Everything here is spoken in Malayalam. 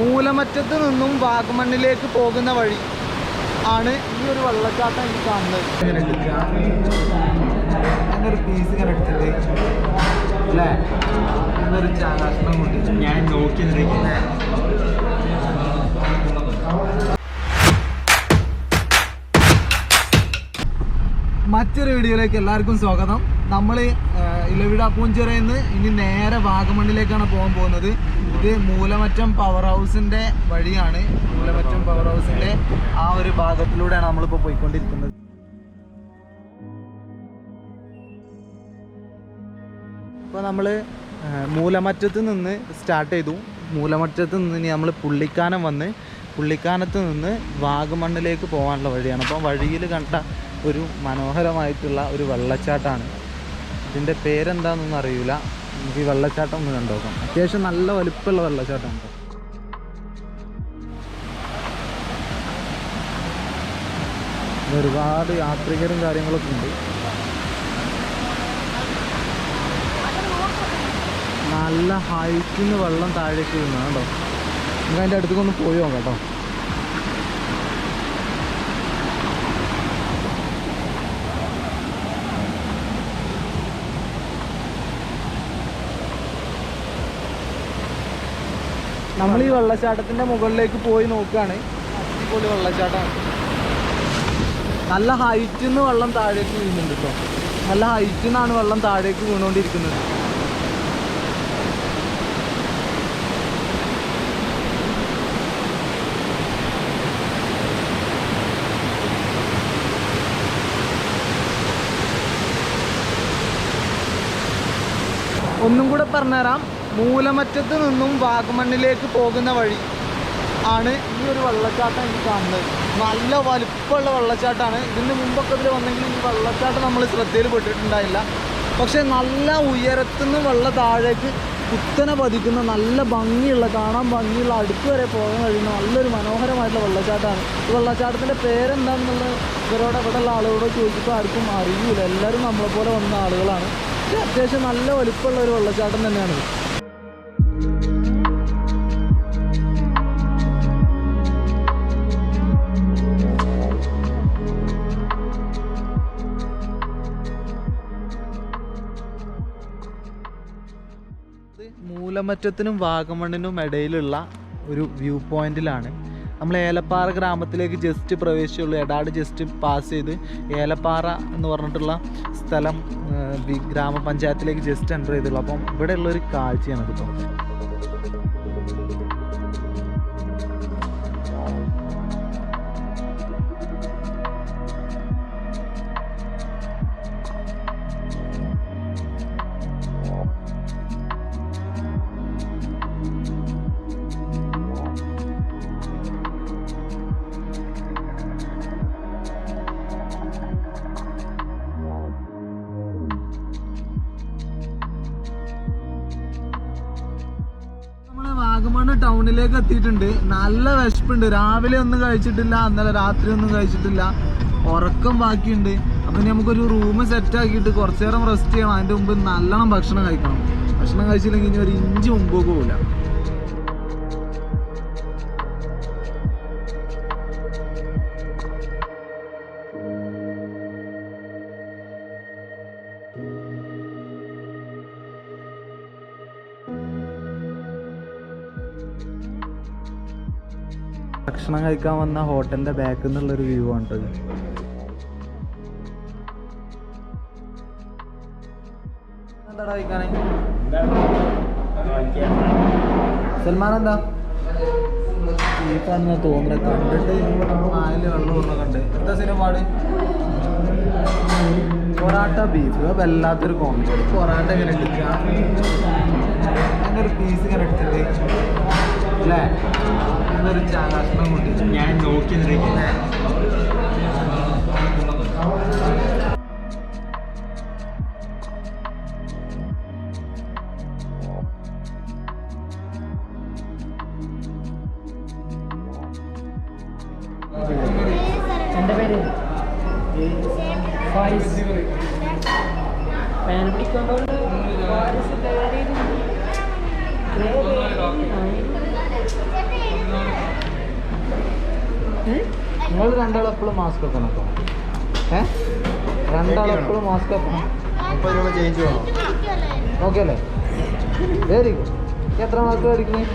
മൂലമറ്റത്ത് നിന്നും വാഗമണ്ണിലേക്ക് പോകുന്ന വഴി ആണ് ഈ ഒരു വെള്ളച്ചാട്ടം എനിക്ക് കാണുന്നത്. അങ്ങനൊരു പീസ് ഇങ്ങനെ എടുത്തിട്ട് അല്ലേ, എന്നൊരു ചാകാഷ്ണം കൊണ്ട് ഞാൻ നോക്കി നിൽക്കുന്നേ. മറ്റൊരു വീഡിയോയിലേക്ക് എല്ലാവർക്കും സ്വാഗതം. നമ്മൾ ഇലവിഴ പൂഞ്ചിറയിൽ നിന്ന് ഇനി നേരെ വാഗമണ്ണിലേക്കാണ് പോകാൻ പോകുന്നത്. ഇത് മൂലമറ്റം പവർ ഹൗസിൻ്റെ വഴിയാണ്. മൂലമറ്റം പവർ ഹൗസിൻ്റെ ആ ഒരു ഭാഗത്തിലൂടെയാണ് നമ്മളിപ്പോൾ പോയിക്കൊണ്ടിരിക്കുന്നത്. ഇപ്പോൾ നമ്മൾ മൂലമറ്റത്ത് നിന്ന് സ്റ്റാർട്ട് ചെയ്തു. മൂലമറ്റത്ത് നിന്ന് ഇനി നമ്മൾ പുള്ളിക്കാനം വന്ന് പുള്ളിക്കാനത്ത് നിന്ന് വാഗമണ്ണിലേക്ക് പോകാനുള്ള വഴിയാണ്. അപ്പോൾ വഴിയിൽ കണ്ട ഒരു മനോഹരമായിട്ടുള്ള ഒരു വെള്ളച്ചാട്ടമാണ്. ഇതിൻ്റെ പേരെന്താണെന്നൊന്നും അറിയില്ല. നമുക്ക് ഈ വെള്ളച്ചാട്ടം ഒന്ന് കണ്ടുനോക്കാം. അത്യാവശ്യം നല്ല വലുപ്പമുള്ള വെള്ളച്ചാട്ടമാണ്. ഒരുപാട് യാത്രികരും കാര്യങ്ങളൊക്കെ ഉണ്ട്. നല്ല ഹൈറ്റിൽ നിന്ന് വെള്ളം താഴേക്ക് വീഴുന്നതാണ് കേട്ടോ. നമുക്ക് അതിൻ്റെ അടുത്തേക്കൊന്ന് പോയി നോക്കാം കേട്ടോ. നമ്മൾ ഈ വെള്ളച്ചാട്ടത്തിൻ്റെ മുകളിലേക്ക് പോയി നോക്കുകയാണ്. അടിപൊളി വെള്ളച്ചാട്ടമാണ്. നല്ല ഹൈറ്റിൽ നിന്ന് വെള്ളം താഴേക്ക് വീഴുന്നുണ്ട് കേട്ടോ. നല്ല ഹൈറ്റിൽ നിന്നാണ് വെള്ളം താഴേക്ക് വീണുകൊണ്ടിരിക്കുന്നത്. ഒന്നും കൂടെ പറഞ്ഞുതരാം. മൂലമറ്റത്ത് നിന്നും വാഗമണ്ണിലേക്ക് പോകുന്ന വഴി ആണ് ഈ ഒരു വെള്ളച്ചാട്ടം എനിക്ക് കാണുന്നത്. നല്ല വലുപ്പമുള്ള വെള്ളച്ചാട്ടമാണ്. ഇതിന് മുമ്പൊക്കെ ഇതിൽ വന്നെങ്കിൽ ഈ വെള്ളച്ചാട്ടം നമ്മൾ ശ്രദ്ധയിൽ പെട്ടിട്ടുണ്ടായില്ല. പക്ഷേ നല്ല ഉയരത്തുനിന്ന് വെള്ളം താഴേക്ക് കുത്തനെ പതിക്കുന്ന നല്ല ഭംഗിയുള്ള, കാണാൻ ഭംഗിയുള്ള, അടുത്ത് വരെ പോകാൻ കഴിയുന്ന നല്ലൊരു മനോഹരമായിട്ടുള്ള വെള്ളച്ചാട്ടമാണ്. ഈ വെള്ളച്ചാട്ടത്തിൻ്റെ പേരെന്താണെന്നുള്ളത് ഇവരോട് ഇവിടെയുള്ള ആളുകളോട് ചോദിച്ചിട്ട് ആർക്കും അറിയില്ല. എല്ലാവരും നമ്മളെപ്പോലെ വന്ന ആളുകളാണ്. അത്യാവശ്യം നല്ല വലുപ്പമുള്ള ഒരു വെള്ളച്ചാട്ടം തന്നെയാണ്. മൂലമറ്റത്തിനും വാഗമണ്ണിനും ഇടയിലുള്ള ഒരു വ്യൂ പോയിന്റിലാണ്. നമ്മൾ ഏലപ്പാറ ഗ്രാമത്തിലേക്ക് ജസ്റ്റ് പ്രവേശിച്ചുള്ളൂ. എടാട് ജസ്റ്റ് പാസ് ചെയ്ത് ഏലപ്പാറ എന്ന് പറഞ്ഞിട്ടുള്ള സ്ഥലം ഗ്രാമപഞ്ചായത്തിലേക്ക് ജസ്റ്റ് എൻ്റർ ചെയ്തുള്ളൂ. അപ്പം ഇവിടെ ഉള്ളൊരു കാഴ്ചയാണ് കേട്ടോ. വാഗമണ് ടൗണിലേക്ക് എത്തിയിട്ടുണ്ട്. നല്ല വിശപ്പുണ്ട്. രാവിലെ ഒന്നും കഴിച്ചിട്ടില്ല, ഇന്നലെ രാത്രി ഒന്നും കഴിച്ചിട്ടില്ല, ഉറക്കം ബാക്കിയുണ്ട്. അപ്പം നമുക്കൊരു റൂം സെറ്റ് ആക്കിയിട്ട് കുറച്ചു നേരം റെസ്റ്റ് ചെയ്യണം. അതിൻ്റെ മുമ്പ് നല്ലോണം ഭക്ഷണം കഴിക്കണം. ഭക്ഷണം കഴിച്ചില്ലെങ്കിൽ ഇനി ഒരു ഇഞ്ച് മുമ്പോട്ട് പോകില്ല. ഭക്ഷണം കഴിക്കാൻ വന്ന ഹോട്ടലിൻ്റെ ബാക്കിൽ നിന്നുള്ളൊരു വ്യൂ ആണ് കേട്ടോ. എന്താടാ കഴിക്കാനേ? സൽമാൻ എന്താ ചീപ്പാണെന്ന് തോന്നുന്നത്. കണ്ടിട്ട് നാല് വെള്ളം ഒന്ന് കണ്ട്. എന്താ സിനിമ പാട്? പൊറാട്ട ബീഫ്. വല്ലാത്തൊരു കോമഡി. പൊറാട്ട ഇങ്ങനെ എടുക്കുക, അങ്ങനൊരു പീസ് ഇങ്ങനെ എടുത്തിട്ട് അല്ലേ, എന്നൊരു ചാകാഷ്ണം കൊണ്ട് ഞാൻ നോക്കി നിൽക്കുന്നേ. എൻ്റെ പേര് ഫായിസ്. പാൻ പിടിക്കൊണ്ടുകൊണ്ട് ഫായിസ് നിങ്ങൾ രണ്ടാളും എപ്പോഴും മാസ്ക് വെക്കണം കേട്ടോ. രണ്ടാളും എപ്പോഴും മാസ്ക് വെക്കണം. ചേഞ്ച് വേണം. ഓക്കെ അല്ലേ? Very good. എത്ര മാർക്ക് മേടിക്കുന്നത്?